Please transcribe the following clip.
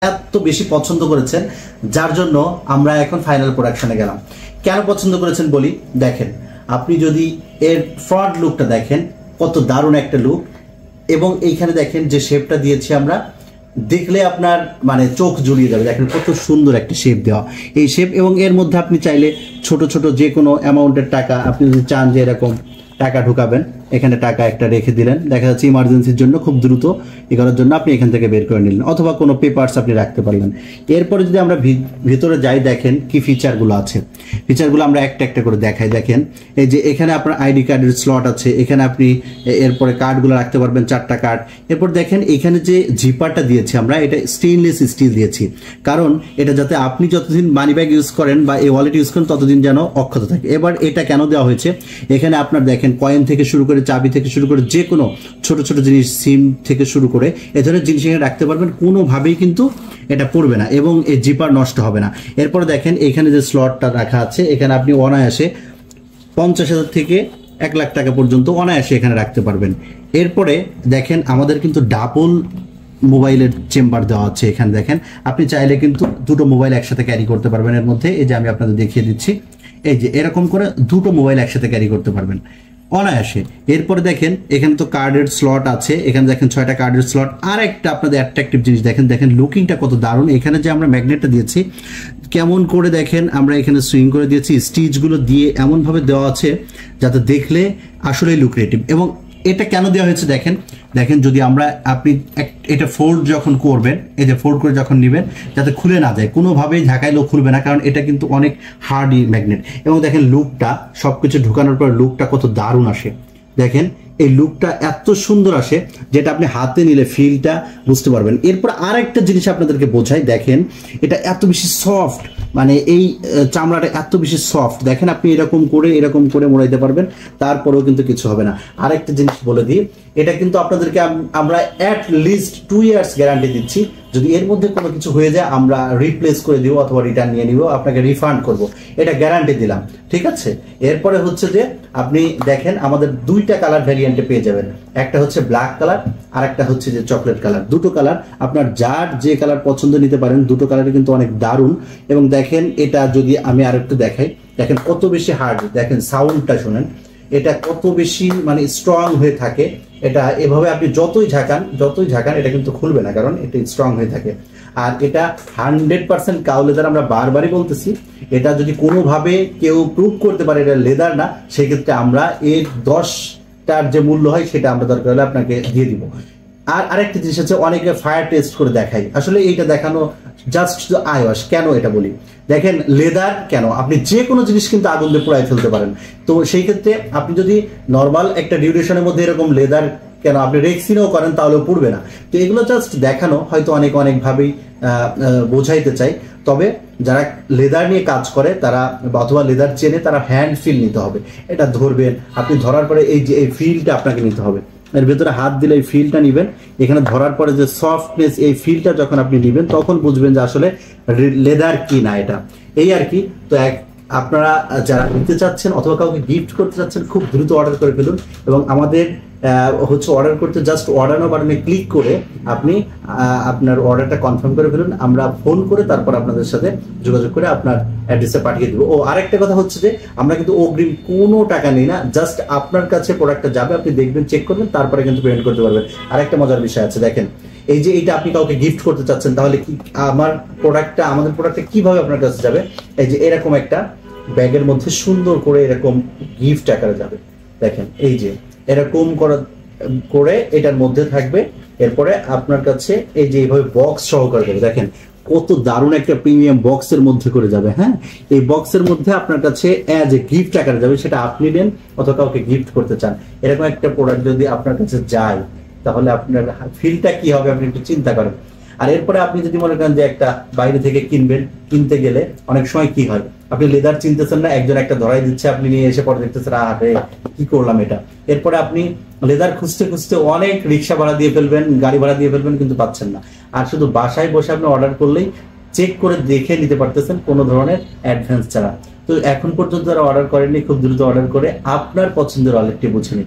এত বেশি পছন্দ করেছেন, যার জন্য আমরা এখন ফাইনাল প্রোডাকশনে গেলাম। কেন পছন্দ করেছেন বলি, দেখেন আপনি যদি এর ফ্রন্ট লুকটা দেখেন কত দারুণ একটা লুক, এবং এইখানে দেখেন যে শেপটা দিয়েছি আমরা, দেখলে আপনার মানে চোখ জুড়িয়ে যাবে। দেখেন কত সুন্দর একটা শেপ দেওয়া, এই শেপ। এবং এর মধ্যে আপনি চাইলে ছোট ছোট যে কোনো অ্যামাউন্টের টাকা আপনি যদি চান যে এরকম টাকা ঢুকাবেন, এখানে টাকা একটা রেখে দিলেন, দেখা যাচ্ছে ইমার্জেন্সির জন্য খুব দ্রুত এ করার জন্য আপনি এখান থেকে বের করে নিলেন, অথবা কোনো পেপারস আপনি রাখতে পারলেন। এরপরে যদি আমরা ভিতরে যাই, দেখেন কি ফিচারগুলো আছে। ফিচারগুলো আমরা একটা একটা করে দেখাই। দেখেন এই যে এখানে আপনার আইডি কার্ডের স্লট আছে, এখানে আপনি এরপরে কার্ডগুলো রাখতে পারবেন, 4টা কার্ড। এরপর দেখেন এখানে যে জিপারটা দিয়েছি আমরা, এটা স্টেইনলেস স্টিল দিয়েছি, কারণ এটা যাতে আপনি যতদিন মানি ব্যাগ ইউজ করেন বা এই ওয়ালেট ইউজ করেন ততদিন যেন অক্ষত থাকে। এবার এটা কেন দেওয়া হয়েছে, এখানে আপনার দেখেন কয়েন থেকে শুরু করে, চাবি থেকে শুরু করে, যে কোনো ছোট ছোট জিনিস, সিম থেকে শুরু করে এ ধরনের জিনিস এখানে রাখতে পারবেন, কোনোভাবেই কিন্তু এটা পড়বে না এবং এই জিপার নষ্ট হবে না। এরপরে দেখেন এখানে যে স্লটটা রাখা আছে, এখানে আপনি অনায়াসে 50,000 থেকে 1 লাখ টাকা পর্যন্ত অনায়াসে এখানে রাখতে পারবেন। এরপরে দেখেন আমাদের কিন্তু ডাবল মোবাইলের চেম্বার দেওয়া আছে। এখানে দেখেন আপনি চাইলে কিন্তু দুটো মোবাইল একসাথে ক্যারি করতে পারবেন এর মধ্যে। এই যে আমি আপনাদের দেখিয়ে দিচ্ছি, এই যে এরকম করে দুটো মোবাইল একসাথে ক্যারি করতে পারবেন অনায়াসে। এরপরে দেখেন এখানে তো কার্ডের স্লট আছে, এখানে দেখেন 6টা কার্ডের স্লট। আর একটা আপনাদের অ্যাট্রাকটিভ জিনিস দেখেন, দেখেন লুকিংটা কত দারুণ। এখানে যে আমরা ম্যাগনেটটা দিয়েছি কেমন করে দেখেন আমরা এখানে সুইং করে দিয়েছি, স্টিচগুলো দিয়ে এমনভাবে দেওয়া আছে যাতে দেখলে আসলেই লুক্রেটিভ। এবং এটা কেন দেওয়া হয়েছে দেখেন, দেখেন যদি আমরা আপনি এটা ফোল্ড যখন করবেন, এই যে ফোল্ড করে যখন নেবেন যাতে খুলে না যায়, কোনোভাবেই ঝাঁকাইলেও খুলবে না, কারণ এটা কিন্তু অনেক হার্ডি ম্যাগনেট। এবং দেখেন লুকটা, সবকিছু ঢুকানোর পর লুকটা কত দারুণ আসে। দেখেন এই লুকটা এত সুন্দর আসে যেটা আপনি হাতে নিলে ফিলটা বুঝতে পারবেন। এরপর আরেকটা জিনিস আপনাদেরকে বোঝাই, দেখেন এটা এত বেশি সফট, মানে এই চামড়াটা এত বেশি সফট। দেখেন আপনি এরকম করে মোড়াইতে পারবেন, তারপরেও কিন্তু কিছু হবে না। আরেকটা জিনিস বলে দিই, এটা কিন্তু আপনাদেরকে আমরা অ্যাট লিস্ট 2 ইয়ার্স গ্যারান্টি দিচ্ছি। যদি এর মধ্যে কোনো কিছু হয়ে যায় আমরা রিপ্লেস করে দিব অথবা রিটার্ন নিয়ে নিব, আপনাকে রিফান্ড করব, এটা গ্যারান্টি দিলাম, ঠিক আছে। এরপরে হচ্ছে যে আপনি দেখেন আমাদের 2টা কালার ভ্যারিয়েন্টে পেয়ে যাবেন, একটা হচ্ছে ব্ল্যাক কালার আর একটা হচ্ছে যে চকলেট কালার। দুটো কালার আপনার যার যে কালার পছন্দ নিতে পারেন, দুটো কালারই কিন্তু অনেক দারুণ। এবং দেখেন এটা যদি আমি আরেকটু দেখাই, দেখেন কত বেশি হার্ড, দেখেন সাউন্ডটা শুনেন, এটা কত বেশি মানে স্ট্রং হয়ে থাকে। এটা এভাবে আপনি যতই ঝাঁকান এটা কিন্তু খুলবে না, কারণ এটা স্ট্রং হয়ে থাকে। আর এটা 100% কাউ লেদার, আমরা বারবারই বলতেছি। এটা যদি কোনোভাবে কেউ প্রুভ করতে পারে এটা লেদার না, সেক্ষেত্রে আমরা এর 10টার যে মূল্য হয় সেটা আমরা দরকার হলে আপনাকে দিয়ে দিব। আর আরেকটা জিনিস আছে, অনেকে ফায়ার টেস্ট করে দেখাই, আসলে এইটা দেখানো জাস্ট আই ওয়াশ। কেন এটা বলি, দেখেন লেদার কেন, আপনি যে কোনো জিনিস কিন্তু আগুন দিয়ে পোড়ায় ফেলতে পারেন। তো সেই ক্ষেত্রে আপনি যদি নর্মাল একটা ডিউরেশনের মধ্যে এরকম লেদার কেন আপনি রেক্সিনও করেন তাহলেও পুড়বে না। তো এগুলো জাস্ট দেখানো, হয়তো অনেকভাবেই বোঝাইতে চাই। তবে যারা লেদার নিয়ে কাজ করে তারা অথবা লেদার চেনে, তারা হ্যান্ড ফিল নিতে হবে। এটা ধরবেন, আপনি ধরার পরে এই যে এই ফিলটা আপনাকে নিতে হবে, এর ভেতরে হাত দিলে এই ফিলটা নিবেন, এখানে ধরার পরে যে সফটনেস, এই ফিলটা যখন আপনি নিবেন তখন বুঝবেন যে আসলে লেদার কি না এটা, এই আর কি। তো আপনারা যারা নিতে চাচ্ছেন অথবা কাউকে গিফট করতে চাচ্ছেন, খুব দ্রুত অর্ডার করে ফেলুন। এবং আমাদের হচ্ছে অর্ডার করতে জাস্ট অর্ডার নাও বাটনে ক্লিক করে আপনি আপনার অর্ডারটা কনফার্ম করে ফেলুন। আমরা ফোন করে তারপর আপনাদের সাথে যোগাযোগ করে আপনার অ্যাড্রেসে পাঠিয়ে দেবো। ও আরেকটা কথা হচ্ছে যে আমরা কিন্তু অগ্রিম কোনো টাকা নিই না, জাস্ট আপনার কাছে প্রোডাক্টটা যাবে, আপনি দেখবেন, চেক করবেন, তারপরে কিন্তু পেমেন্ট করতে পারবেন। আরেকটা মজার বিষয় আছে, দেখেন এই যে এটা আপনি কাউকে গিফট করতে চাচ্ছেন, তাহলে কি আমাদের প্রোডাক্টটা কিভাবে আপনার কাছে যাবে, এই যে এরকম একটা ব্যাগের মধ্যে সুন্দর করে এরকম গিফট আকারে যাবে। দেখেন এই যে এরকম করে এটার মধ্যে থাকবে, এরপরে আপনার কাছে এই যে এইভাবে বক্স সহকারে যাবে। দেখেন কত দারুণ একটা প্রিমিয়াম বক্সের মধ্যে করে যাবে। হ্যাঁ, এই বক্সের মধ্যে আপনার কাছে অ্যাজ এ গিফট আকারে যাবে, সেটা আপনি নেন অথবা কাউকে গিফট করতে চান। এরকম একটা প্রোডাক্ট যদি আপনার কাছে যায় তাহলে আপনার ফিলটা কি হবে আপনি একটু চিন্তা করেন। আর এরপরে আপনি যদি মনে করেন যে একটা বাইরে থেকে কিনতে গেলে অনেক সময় কি হয়, আপনি লেদার চিনতেছেন না, একজন একটা ধরাই দিচ্ছে, আপনি নিয়ে এসে পরে দেখতেছেন আরে কি করলাম এটা। এরপরে আপনি লেদার খুঁজতে অনেক রিক্সা ভাড়া দিয়ে ফেলবেন, গাড়ি ভাড়া দিয়ে ফেলবেন, কিন্তু পাচ্ছেন না। আর শুধু বাসায় বসে আপনি অর্ডার করলেই চেক করে দেখে নিতে পারতেছেন কোনো ধরনের অ্যাডভান্স ছাড়া। তো এখন পর্যন্ত যারা অর্ডার করেননি, খুব দ্রুত অর্ডার করে আপনার পছন্দের ওয়ালেটটি বুঝে নিন।